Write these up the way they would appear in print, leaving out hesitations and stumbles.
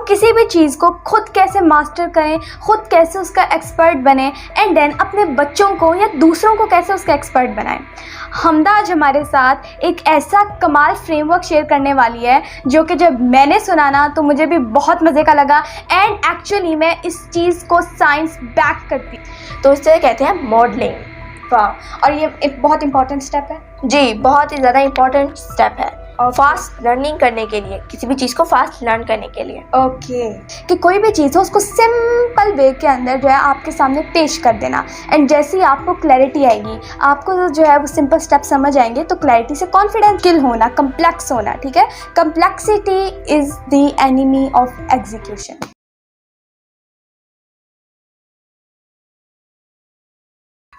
किसी भी चीज़ को खुद कैसे मास्टर करें, खुद कैसे उसका एक्सपर्ट बने एंड देन अपने बच्चों को या दूसरों को कैसे उसका एक्सपर्ट बनाएं। हमदा आज हमारे साथ एक ऐसा कमाल फ्रेमवर्क शेयर करने वाली है जो कि जब मैंने सुना ना तो मुझे भी बहुत मज़े का लगा एंड एक्चुअली मैं इस चीज़ को साइंस बैक करती, तो इसे कहते हैं मॉडलिंग। वाह, और ये एक बहुत इंपॉर्टेंट स्टेप है जी, बहुत ही ज़्यादा इम्पॉर्टेंट स्टेप है और फास्ट लर्निंग करने के लिए, किसी भी चीज़ को फास्ट लर्न करने के लिए। ओके कि कोई भी चीज़ हो उसको सिंपल वे के अंदर जो है आपके सामने पेश कर देना एंड जैसे ही आपको क्लैरिटी आएगी, आपको जो है वो सिंपल स्टेप समझ आएंगे तो क्लैरिटी से कॉन्फिडेंस किल होना, कम्प्लेक्स होना, ठीक है। Complexity is the enemy of execution.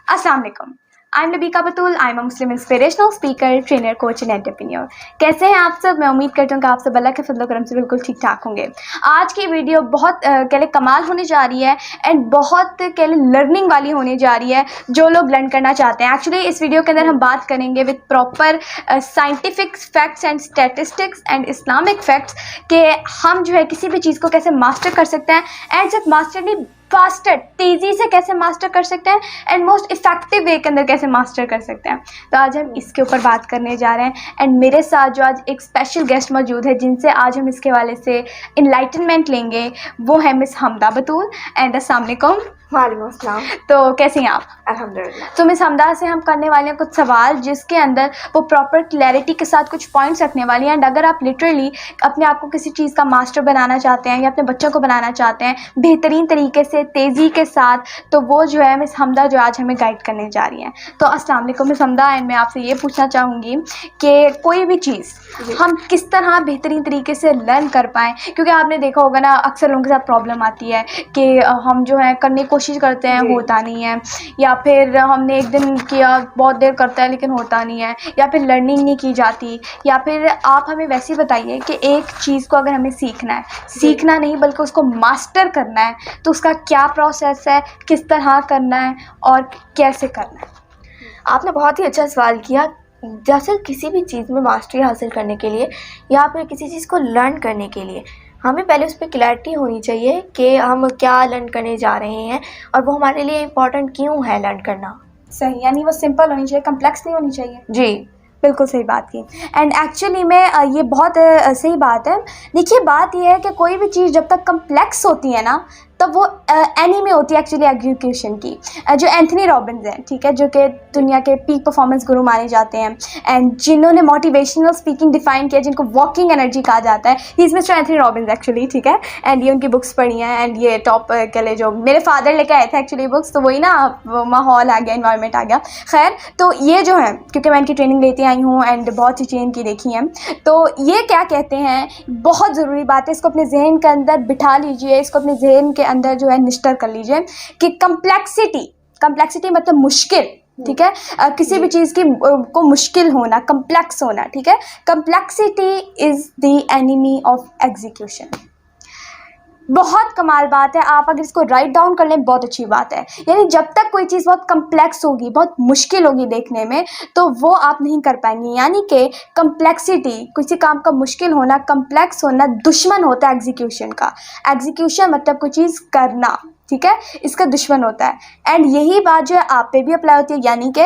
अस्सलाम वालेकुम, I am Nabika Batool, I am a Muslim inspirational speaker, trainer, coach and entrepreneur. कैसे हैं आप सब? मैं उम्मीद करती हूँ कि आप सब अल्लाह के फजल करम से बिल्कुल ठीक ठाक होंगे। आज की वीडियो बहुत कहले कमाल होने जा रही है एंड बहुत कहले लर्निंग वाली होने जा रही है जो लोग लर्न करना चाहते हैं। एक्चुअली इस वीडियो के अंदर हम बात करेंगे with proper scientific facts and statistics and Islamic facts कि हम जो है किसी भी चीज़ को कैसे मास्टर कर सकते हैं एंड सिर्फ मास्टर नहीं, फास्टर, तेज़ी से कैसे मास्टर कर सकते हैं एंड मोस्ट इफेक्टिव वे के अंदर कैसे मास्टर कर सकते हैं। तो आज हम इसके ऊपर बात करने जा रहे हैं एंड मेरे साथ जो आज एक स्पेशल गेस्ट मौजूद है जिनसे आज हम इसके हवाले से इनलाइटनमेंट लेंगे, वो है मिस हमदा बतूल। एंड अस्सलाम वालेकुम। वालेकुम अस्सलाम। तो कैसी हैं आप? अल्हम्दुलिल्लाह। तो मिस हमदा से हम करने वाले हैं कुछ सवाल जिसके अंदर वो प्रॉपर क्लैरिटी के साथ कुछ पॉइंट्स रखने वाली हैं एंड अगर आप लिटरली अपने आप को किसी चीज़ का मास्टर बनाना चाहते हैं या अपने बच्चों को बनाना चाहते हैं बेहतरीन तरीके से, तेज़ी के साथ, तो वो जो है मिस हमदा जो आज हमें गाइड करने जा रही हैं। तो अस्सलाम वालेकुम मिस हमदा, एंड मैं आपसे ये पूछना चाहूँगी कि कोई भी चीज़ हम किस तरह बेहतरीन तरीके से लर्न कर पाएँ, क्योंकि आपने देखा होगा ना अक्सर लोगों के साथ प्रॉब्लम आती है कि हम जो है करने की कोशिश करते हैं, होता नहीं है, या फिर हमने एक दिन किया, बहुत देर करता है लेकिन होता नहीं है, या फिर लर्निंग नहीं की जाती, या फिर आप हमें वैसे ही बताइए कि एक चीज़ को अगर हमें सीखना है, सीखना नहीं बल्कि उसको मास्टर करना है, तो उसका क्या प्रोसेस है, किस तरह करना है और कैसे करना है? आपने बहुत ही अच्छा सवाल किया। दरअसल किसी भी चीज़ में मास्टरी हासिल करने के लिए या फिर किसी चीज़ को लर्न करने के लिए हमें पहले उस पर क्लैरिटी होनी चाहिए कि हम क्या लर्न करने जा रहे हैं और वो हमारे लिए इम्पोर्टेंट क्यों है लर्न करना। सही, यानी वो सिंपल होनी चाहिए, कम्प्लेक्स नहीं होनी चाहिए। जी बिल्कुल सही बात की एंड एक्चुअली में ये बहुत सही बात है। देखिए बात ये है कि कोई भी चीज़ जब तक कम्प्लेक्स होती है ना तब वो एनीमे होती है एक्चुअली एग्जीक्यूशन की। जो एंथनी रॉबिन्स हैं, ठीक है, जो कि दुनिया के पीक परफॉर्मेंस गुरु माने जाते हैं एंड जिन्होंने मोटिवेशनल स्पीकिंग डिफाइन किया, जिनको वॉकिंग एनर्जी कहा जाता है, he is mister Anthony Robbins actually, ठीक है। एंड ये उनकी बुक्स पढ़ी हैं एंड ये टॉप के लिए जो मेरे फादर लेके आए थे एक्चुअली बुक्स, तो वही ना माहौल आ गया, इन्वायरमेंट आ गया। खैर, तो ये जो है क्योंकि मैं इनकी ट्रेनिंग लेती आई हूँ एंड बहुत सी चीज़ें इनकी देखी हैं, तो ये क्या कहते हैं, बहुत ज़रूरी बात है, इसको अपने जहन के अंदर बिठा लीजिए, इसको अपने जहन के अंदर जो है निश्चित कर लीजिए कि कम्प्लेक्सिटी मतलब मुश्किल, ठीक है, किसी भी चीज़ की को मुश्किल होना, कम्प्लेक्स होना, ठीक है। Complexity is the enemy of execution. बहुत कमाल बात है, आप अगर इसको राइट डाउन कर लें बहुत अच्छी बात है। यानी जब तक कोई चीज़ बहुत कम्प्लेक्स होगी, बहुत मुश्किल होगी देखने में, तो वो आप नहीं कर पाएंगे। यानी कि कम्प्लेक्सिटी, किसी काम का मुश्किल होना, कम्प्लेक्स होना दुश्मन होता है एग्जीक्यूशन का। एग्जीक्यूशन मतलब कोई चीज़ करना, ठीक है, इसका दुश्मन होता है एंड यही बात जो है आप पे भी अप्लाई होती है। यानी कि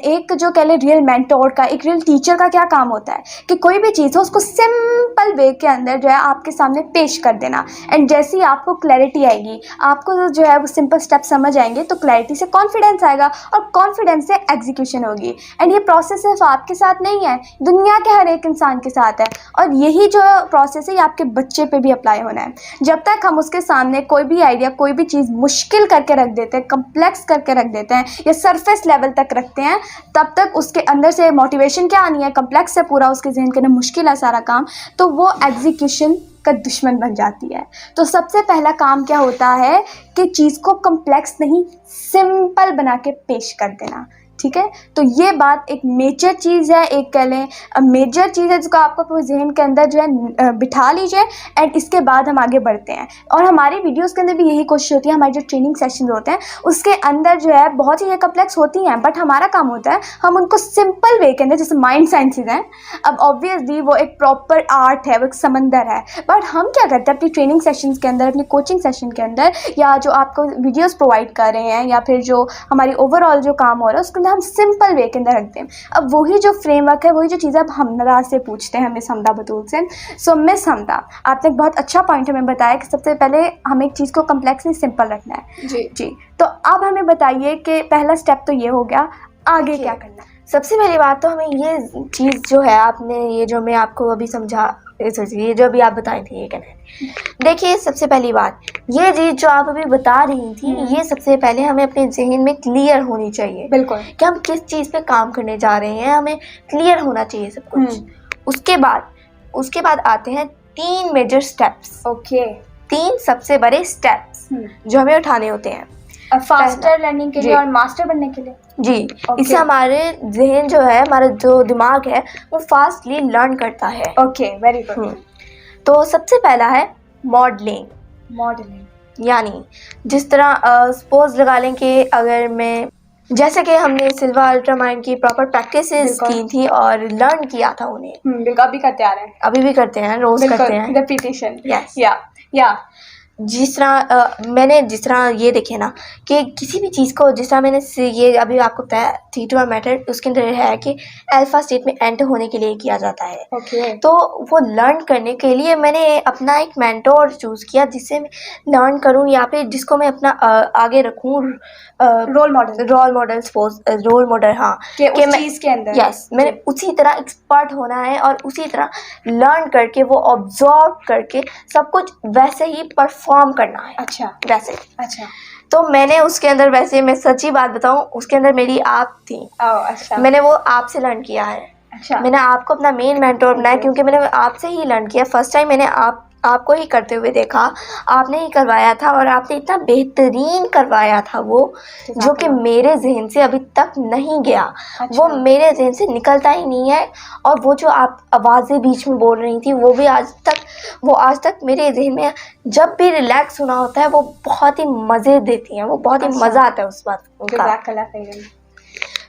एक जो कह लें रियल मेंटोर का, एक रियल टीचर का क्या काम होता है कि कोई भी चीज़ हो उसको सिंपल वे के अंदर जो है आपके सामने पेश कर देना एंड जैसे ही आपको क्लैरिटी आएगी, आपको जो है वो सिंपल स्टेप समझ आएंगे तो क्लैरिटी से कॉन्फिडेंस आएगा और कॉन्फिडेंस से एग्जीक्यूशन होगी। एंड ये प्रोसेस सिर्फ आपके साथ नहीं है, दुनिया के हर एक इंसान के साथ है और यही जो प्रोसेस है ये आपके बच्चे पे भी अप्लाई होना है। जब तक हम उसके सामने कोई भी आइडिया, कोई भी चीज़ मुश्किल करके रख देते हैं, कम्प्लेक्स करके रख देते हैं या सरफेस लेवल तक रखते हैं, तब तक उसके अंदर से मोटिवेशन क्या आनी है, कम्प्लेक्स से पूरा उसके जहन के अंदर मुश्किल है सारा काम, तो वो एग्जीक्यूशन का दुश्मन बन जाती है। तो सबसे पहला काम क्या होता है कि चीज़ को कम्प्लेक्स नहीं सिंपल बना के पेश कर देना। ठीक है। तो ये बात एक मेजर चीज़ है, एक कह लें मेजर चीज़ है जिसको आपको अपने जहन के अंदर जो है बिठा लीजिए, एंड इसके बाद हम आगे बढ़ते हैं। और हमारी वीडियोस के अंदर भी यही कोशिश होती है, हमारे जो ट्रेनिंग सेशन होते हैं उसके अंदर जो है बहुत चीज़ें कम्प्लेक्स होती हैं, बट हमारा काम होता है हम उनको सिंपल वे के अंदर, जैसे माइंड साइंसेज हैं, अब ऑब्वियसली वो एक प्रॉपर आर्ट है, वो एक समंदर है, बट हम क्या करते हैं अपनी ट्रेनिंग सेशंस के अंदर, अपनी कोचिंग सेशन के अंदर, या जो आपको वीडियोस प्रोवाइड कर रहे हैं, या फिर जो हमारी ओवरऑल जो काम हो रहा है उसके अंदर हम सिंपल वे के अंदर रखते हैं। अब वही जो फ्रेमवर्क है, वही जो चीज़ें अब हमदा से पूछते हैं, मिस हमदा बतूल से। सो मिस हमदा, आपने एक बहुत अच्छा पॉइंट हमें बताया कि सबसे पहले हमें एक चीज़ को कम्प्लेक्स नहीं सिंपल रखना है। जी। तो अब हमें बताइए कि पहला स्टेप तो ये हो गया, आगे क्या करना है? सबसे पहली बात तो हमें ये चीज़ जो है, आपने ये जो मैं आपको अभी समझा, ये जो अभी आप बताए थे, ये कहना है, देखिए सबसे पहली बात, ये चीज़ जो आप अभी बता रही थी, ये सबसे पहले हमें अपने जहन में क्लियर होनी चाहिए। बिल्कुल, कि हम किस चीज़ पे काम करने जा रहे हैं, हमें क्लियर होना चाहिए सब कुछ। उसके बाद आते हैं 3 मेजर स्टेप्स। ओके, 3 सबसे बड़े स्टेप्स जो हमें उठाने होते हैं फास्टर लर्निंग के लिए और मास्टर बनने के लिए। जी, इससे हमारे जहन जो है, हमारा जो दिमाग है, वो फास्टली लर्न करता है। Okay, very good. तो सबसे पहला है मॉडलिंग, यानी जिस तरह सपोज लगा लें कि अगर मैं, जैसे कि हमने सिल्वा अल्ट्रामाइंड की प्रॉपर प्रैक्टिसेस की थी और लर्न किया था उन्हें, बिल्कुल, अभी करते आ रहे हैं, अभी भी करते हैं, रोज करते हैं, रेपिटेशन। यस, या जिस तरह ये देखे ना कि किसी भी चीज़ को, जिस तरह मैंने ये अभी आपको बताया थीटा मेथड, उसके अंदर है कि अल्फा स्टेट में एंटर होने के लिए किया जाता है। ओके। तो वो लर्न करने के लिए मैंने अपना एक मेंटोर चूज़ किया, जिससे मैं लर्न करूँ, या फिर जिसको मैं अपना आगे रखूँ, रोल मॉडल, हाँ, कि उस चीज़ के अंदर। यस, मैंने उसी तरह एक्सपर्ट होना है और उसी तरह लर्न करके, वो ऑब्जर्व करके सब कुछ वैसे ही परफॉर्म करना है। अच्छा, वैसे। अच्छा। तो मैंने उसके अंदर, वैसे मैं सच्ची बात बताऊं, उसके अंदर मेरी आप थी। अच्छा। मैंने वो आपसे लर्न किया है। अच्छा। मैंने आपको अपना मेन मेंटोर बनाया, क्योंकि मैंने आपसे ही लर्न किया। फर्स्ट टाइम मैंने आपको ही करते हुए देखा, आपने ही करवाया था, और आपने इतना बेहतरीन करवाया था वो, जो कि मेरे जहन से अभी तक नहीं गया। अच्छा। वो मेरे जहन से निकलता ही नहीं है। और वो जो आप आवाज़ें बीच में बोल रही थी, वो भी आज तक मेरे जहन में, जब भी रिलैक्स होना होता है, वो बहुत ही मज़े देती हैं, वो बहुत ही मज़ा आता है उस बात का।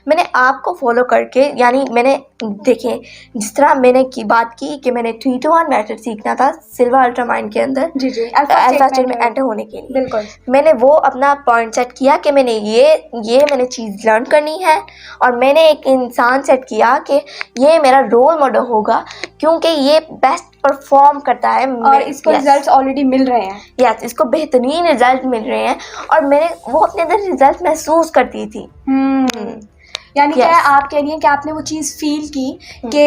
मैंने आपको फॉलो करके, यानी मैंने देखें, जिस तरह मैंने बात की कि मैंने 3 to 1 मेथड सीखना था सिल्वा अल्ट्रामाइंड के अंदर, जी, अल्फा स्टेट में एंटर होने के लिए। बिल्कुल, मैंने मैंने वो अपना पॉइंट सेट किया कि मैंने ये मैंने चीज़ लर्न करनी है, और मैंने एक इंसान सेट किया कि ये मेरा रोल मॉडल होगा, क्योंकि ये बेस्ट परफॉर्म करता है और इसको रिजल्ट्स ऑलरेडी मिल रहे हैं। यस, इसको बेहतरीन रिजल्ट मिल रहे हैं, और मैंने वो अपने अंदर रिजल्ट महसूस करती थी। यानी क्या आप कह रही हैं कि आपने वो चीज़ फील की कि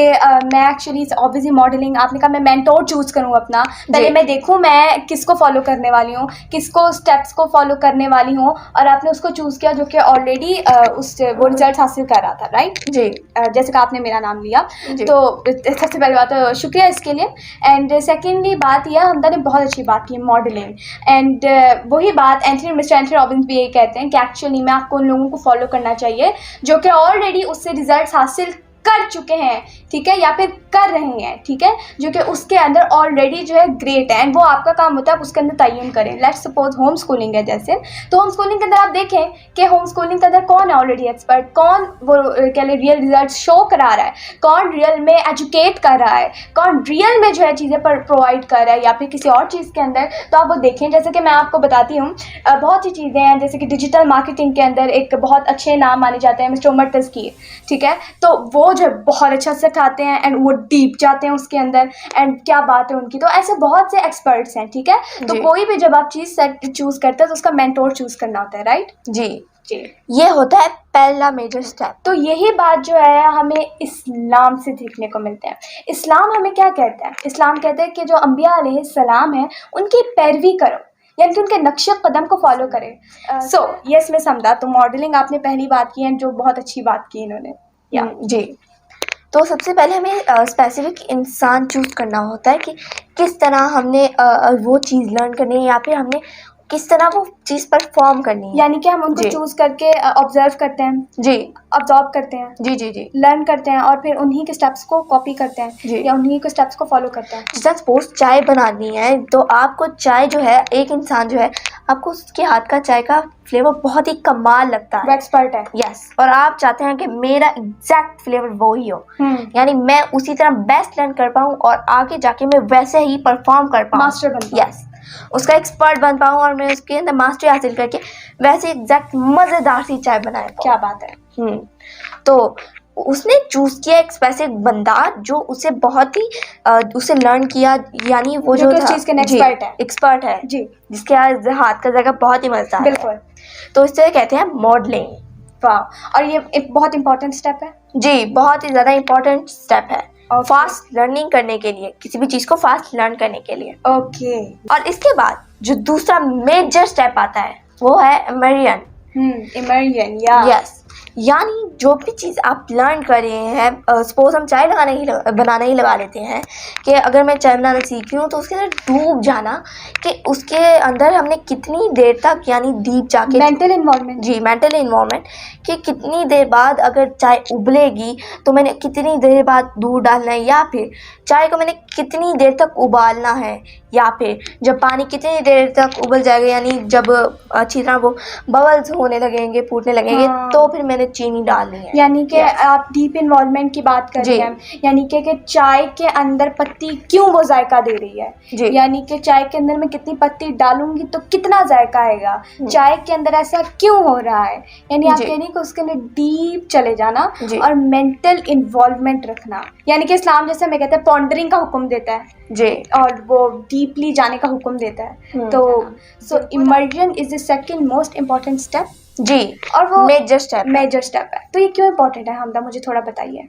मैं एक्चुअली ऑब्वियसली मॉडलिंग, आपने कहा मैं मेंटोर चूज़ करूँ अपना, पहले मैं देखूँ मैं किसको फॉलो करने वाली हूँ, किसको स्टेप्स को फॉलो करने वाली हूँ, और आपने उसको चूज़ किया जो कि ऑलरेडी वो रिजल्ट हासिल कर रहा था, राइट जी। जैसे कि आपने मेरा नाम लिया, तो सबसे पहली बात तो शुक्रिया इसके लिए। एंड सेकेंडली बात यह, हमदा ने बहुत अच्छी बात की मॉडलिंग, एंड वही बात मिस्टर एंथनी रॉबिन्स भी यही कहते हैं कि एक्चुअली में आपको उन लोगों को फॉलो करना चाहिए जो कि ऑलरेडी उससे रिजल्ट्स हासिल कर चुके हैं, ठीक है, या फिर कर रहे हैं, ठीक है, जो कि उसके अंदर ऑलरेडी जो है ग्रेट है, एंड वो आपका काम होता है आप उसके अंदर तयन करें। लेट्स सपोज होम स्कूलिंग है, जैसे तो होम स्कूलिंग के अंदर आप देखें कि होम स्कूलिंग के अंदर कौन है ऑलरेडी एक्सपर्ट, कौन वो क्या रियल रिजल्ट शो करा रहा है, कौन रियल में एजुकेट कर रहा है, कौन रियल में जो है चीज़ें पर प्रोवाइड कर रहा है, या फिर किसी और चीज़ के अंदर। तो आप वो देखें, जैसे कि मैं आपको बताती हूँ, बहुत सी चीज़ें हैं, जैसे कि डिजिटल मार्केटिंग के अंदर एक बहुत अच्छे नाम माने जाते हैं मिस्टर उमर तज़किर, ठीक है, तो वो जो बहुत अच्छा सिखाते हैं, एंड वो डीप जाते हैं उसके अंदर, एंड क्या बात है उनकी। तो ऐसे बहुत से एक्सपर्ट्स हैं, ठीक है। तो कोई भी जब आप चीज़ चूज़ करते हैं तो उसका मेंटोर चूज़ करना होता है, राइट जी। ये होता है पहला मेजर स्टेप। तो यही बात जो है हमें इस्लाम से सीखने को मिलते हैं। इस्लाम हमें क्या कहता है? इस्लाम कहता है कि जो अंबिया अलैहिस्सलाम है उनकी पैरवी करो, यानी कि उनके नक्श कदम को फॉलो करें। सो यस मैं समझा, तो मॉडलिंग आपने पहली बात की है, जो बहुत अच्छी बात की इन्होंने। जी, तो सबसे पहले हमें स्पेसिफिक इंसान चूज़ करना होता है कि किस तरह हमने वो चीज़ लर्न करनी है, या फिर हमने किस तरह वो चीज़ परफॉर्म करनी है। यानी कि हम उनको जी। चूज करके ऑब्जर्व करते हैं, जी ऑब्जॉर्व करते हैं, जी जी जी लर्न करते हैं और फिर उन्हीं के स्टेप्स को कॉपी करते जी। हैं या उन्हीं के स्टेप्स को फॉलो करते हैं। जैसे सपोज चाय बनानी है तो आपको चाय जो है, एक इंसान जो है आपको उसके हाथ का चाय का फ्लेवर बहुत ही कमाल लगता वो है। एक्सपर्ट है। यस, और आप चाहते हैं कि मेरा एग्जैक्ट फ्लेवर वो ही हो, हम्म, यानी मैं उसी तरह बेस्ट लर्न कर पाऊँ और आगे जाके मैं वैसे ही परफॉर्म कर पाऊँ, मास्टर बन पाऊँ। यस, उसका एक्सपर्ट बन पाऊँ और मैं उसके अंदर मास्टरी हासिल करके वैसे एग्जैक्ट मज़ेदार सी चाय बनाए पाऊँ। क्या बात है। तो उसने चूज किया एक स्पेसिफिक बंदा जो उसे बहुत ही उसे लर्न किया, यानी वो जो जो कि उस था चीज़ के एक्सपर्ट है। एक्सपर्ट है जी, जिसके हाथ का जाएगा बहुत ही मजेदार है। बिल्कुल। तो इसे कहते हैं मॉडलिंग। वाह, और ये एक बहुत इंपॉर्टेंट स्टेप है। जी, बहुत ही ज़्यादा इंपॉर्टेंट स्टेप है Okay. फास्ट लर्निंग करने के लिए, किसी भी चीज़ को फास्ट लर्न करने के लिए। ओके। और इसके बाद जो दूसरा मेजर स्टेप आता है वो है इमर्जन। इमर्जन, या यस, यानी जो भी चीज़ आप लर्न कर रहे हैं, सपोज हम चाय बनाना ही लगा लेते हैं कि अगर मैं चाय बनाना सीख रही हूँ तो उसके अंदर डूब जाना कि उसके अंदर हमने कितनी देर तक, यानी डीप जाके मेंटल इन्वॉल्वमेंट। जी मेंटल इन्वॉल्वमेंट कि कितनी देर बाद अगर चाय उबलेगी तो मैंने कितनी देर बाद दूध डालना है, या फिर चाय को मैंने कितनी देर तक उबालना है, या फिर जब पानी कितनी देर तक उबल जाएगा, यानी जब अच्छी तरह वो बबल्स होने लगेंगे, फूटने लगेंगे, हाँ। तो फिर मैंने चीनी डालनी है। यानी कि Yes. आप डीप इन्वॉल्वमेंट की बात कर रहे जी। हैं, यानी कि चाय के अंदर पत्ती क्यों वो जायका दे रही है, जी। यानी कि चाय के अंदर मैं कितनी पत्ती डालूंगी तो कितना जायका आएगा, चाय के अंदर ऐसा क्यों हो रहा है, यानी आप जी। कह रही कि उसके अंदर डीप चले जाना जी। और मेंटल इन्वॉल्वमेंट रखना, यानी कि इस्लाम जैसे हमें कहते हैं पॉन्डरिंग का हुक्म देता है जी और वो डीपली जाने का हुक्म देता है। तो so emergence is the second most important step जी, और वो मेजर स्टेप। मेजर स्टेप है। तो ये क्यों इम्पोर्टेंट है हमदा, मुझे थोड़ा बताइए।